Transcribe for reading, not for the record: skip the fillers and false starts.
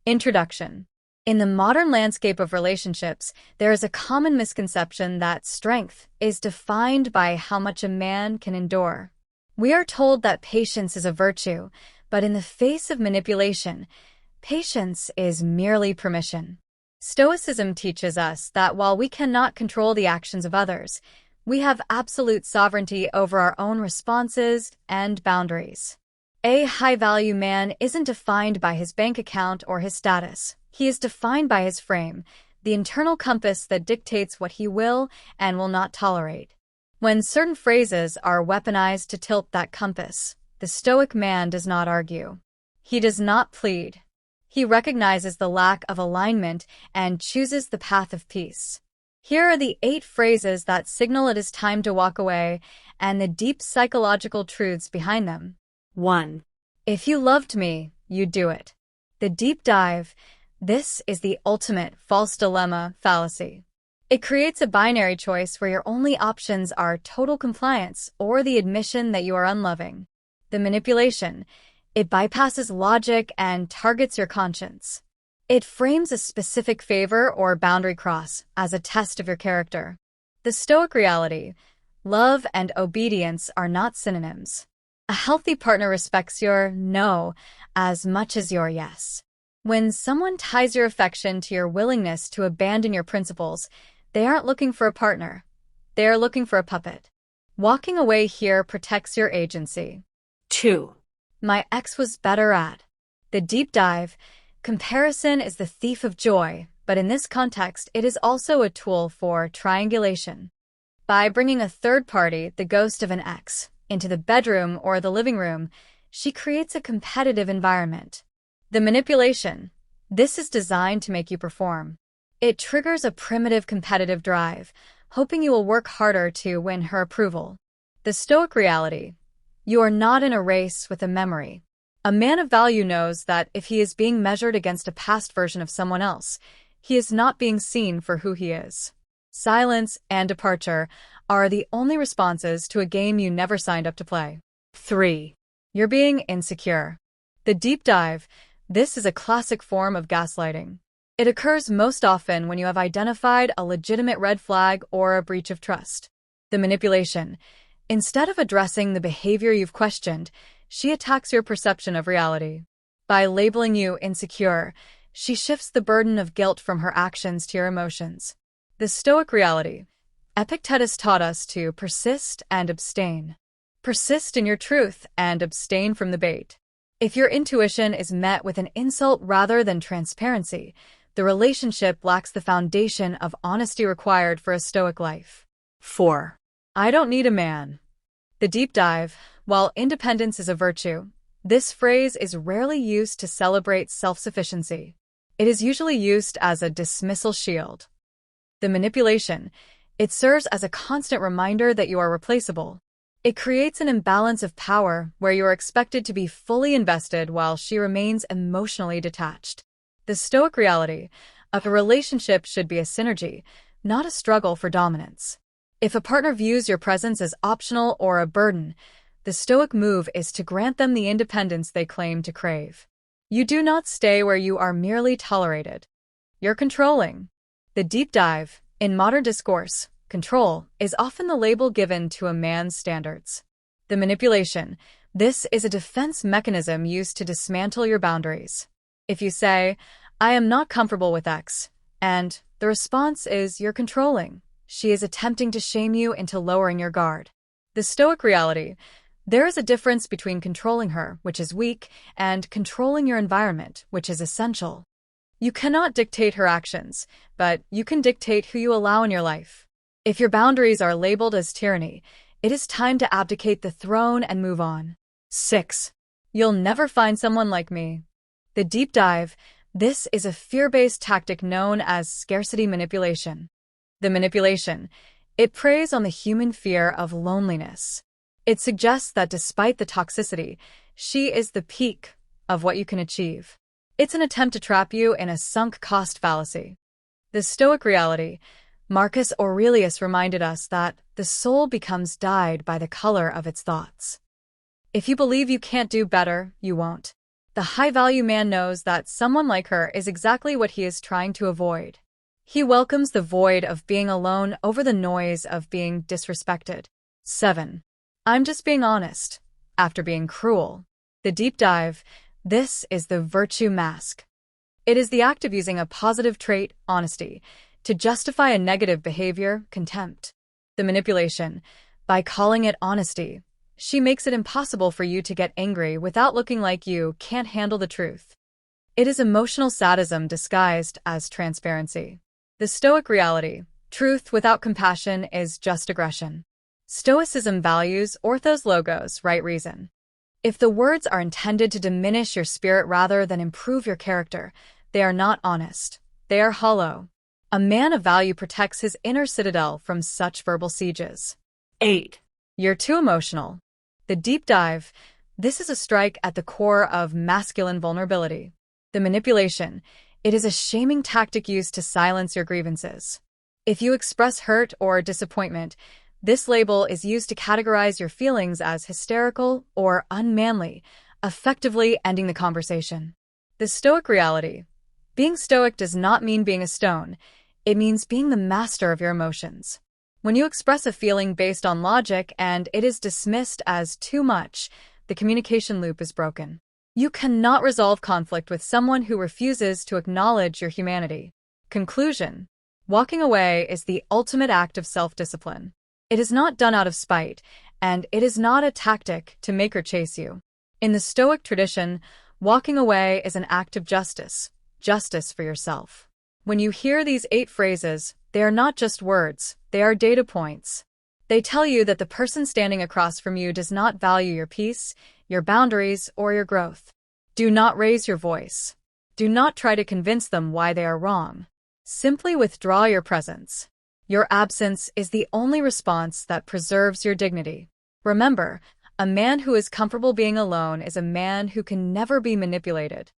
Introduction. In the modern landscape of relationships, there is a common misconception that strength is defined by how much a man can endure. We are told that patience is a virtue, but in the face of manipulation, patience is merely permission. Stoicism teaches us that while we cannot control the actions of others, we have absolute sovereignty over our own responses and boundaries. A high-value man isn't defined by his bank account or his status. He is defined by his frame, the internal compass that dictates what he will and will not tolerate. When certain phrases are weaponized to tilt that compass, the Stoic man does not argue. He does not plead. He recognizes the lack of alignment and chooses the path of peace. Here are the 8 phrases that signal it is time to walk away and the deep psychological truths behind them. 1. If you loved me, you'd do it. The deep dive. This is the ultimate false dilemma fallacy. It creates a binary choice where your only options are total compliance or the admission that you are unloving. The manipulation. It bypasses logic and targets your conscience. It frames a specific favor or boundary cross as a test of your character. The Stoic reality. Love and obedience are not synonyms. A healthy partner respects your no as much as your yes. When someone ties your affection to your willingness to abandon your principles, they aren't looking for a partner. They are looking for a puppet. Walking away here protects your agency. 2. My ex was better at. The deep dive. Comparison is the thief of joy, but in this context, it is also a tool for triangulation. By bringing a third party, the ghost of an ex, into the bedroom or the living room, she creates a competitive environment. The manipulation. This is designed to make you perform. It triggers a primitive competitive drive, hoping you will work harder to win her approval. The Stoic reality. You are not in a race with a memory. A man of value knows that if he is being measured against a past version of someone else, he is not being seen for who he is. Silence and departure are the only responses to a game you never signed up to play. 3. You're being insecure. The deep dive. This is a classic form of gaslighting. It occurs most often when you have identified a legitimate red flag or a breach of trust. The manipulation. Instead of addressing the behavior you've questioned, she attacks your perception of reality. By labeling you insecure, she shifts the burden of guilt from her actions to your emotions. The Stoic reality. Epictetus taught us to persist and abstain. Persist in your truth and abstain from the bait. If your intuition is met with an insult rather than transparency, the relationship lacks the foundation of honesty required for a Stoic life. 4. I don't need a man. The deep dive. While independence is a virtue, this phrase is rarely used to celebrate self-sufficiency. It is usually used as a dismissal shield. The manipulation. It serves as a constant reminder that you are replaceable. It creates an imbalance of power where you are expected to be fully invested while she remains emotionally detached. The Stoic reality. A relationship should be a synergy, not a struggle for dominance. If a partner views your presence as optional or a burden, the Stoic move is to grant them the independence they claim to crave. You do not stay where you are merely tolerated. You're controlling. The deep dive. In modern discourse, control is often the label given to a man's standards. The manipulation. This is a defense mechanism used to dismantle your boundaries. If you say, I am not comfortable with X, and the response is you're controlling, she is attempting to shame you into lowering your guard. The Stoic reality. There is a difference between controlling her, which is weak, and controlling your environment, which is essential. You cannot dictate her actions, but you can dictate who you allow in your life. If your boundaries are labeled as tyranny, it is time to abdicate the throne and move on. 6. You'll never find someone like me. The deep dive. This is a fear-based tactic known as scarcity manipulation. The manipulation. It preys on the human fear of loneliness. It suggests that despite the toxicity, she is the peak of what you can achieve. It's an attempt to trap you in a sunk cost fallacy. The Stoic reality. Marcus Aurelius reminded us that the soul becomes dyed by the color of its thoughts. If you believe you can't do better, you won't. The high-value man knows that someone like her is exactly what he is trying to avoid. He welcomes the void of being alone over the noise of being disrespected. 7. I'm just being honest. After being cruel. The deep dive. This is the virtue mask. It is the act of using a positive trait, honesty, to justify a negative behavior, contempt. The manipulation. By calling it honesty, she makes it impossible for you to get angry without looking like you can't handle the truth. It is emotional sadism disguised as transparency. The Stoic reality. Truth without compassion is just aggression. Stoicism values orthos logos, right reason. If the words are intended to diminish your spirit rather than improve your character, they are not honest. They are hollow. A man of value protects his inner citadel from such verbal sieges. 8. You're too emotional. The deep dive. This is a strike at the core of masculine vulnerability. The manipulation. It is a shaming tactic used to silence your grievances. If you express hurt or disappointment, this label is used to categorize your feelings as hysterical or unmanly, effectively ending the conversation. The Stoic reality. Being stoic does not mean being a stone. It means being the master of your emotions. When you express a feeling based on logic and it is dismissed as too much, the communication loop is broken. You cannot resolve conflict with someone who refuses to acknowledge your humanity. Conclusion. Walking away is the ultimate act of self-discipline. It is not done out of spite, and it is not a tactic to make her chase you. In the Stoic tradition, walking away is an act of justice for yourself. When you hear these 8 phrases, they are not just words, they are data points. They tell you that the person standing across from you does not value your peace, your boundaries, or your growth. Do not raise your voice. Do not try to convince them why they are wrong. Simply withdraw your presence. Your absence is the only response that preserves your dignity. Remember, a man who is comfortable being alone is a man who can never be manipulated.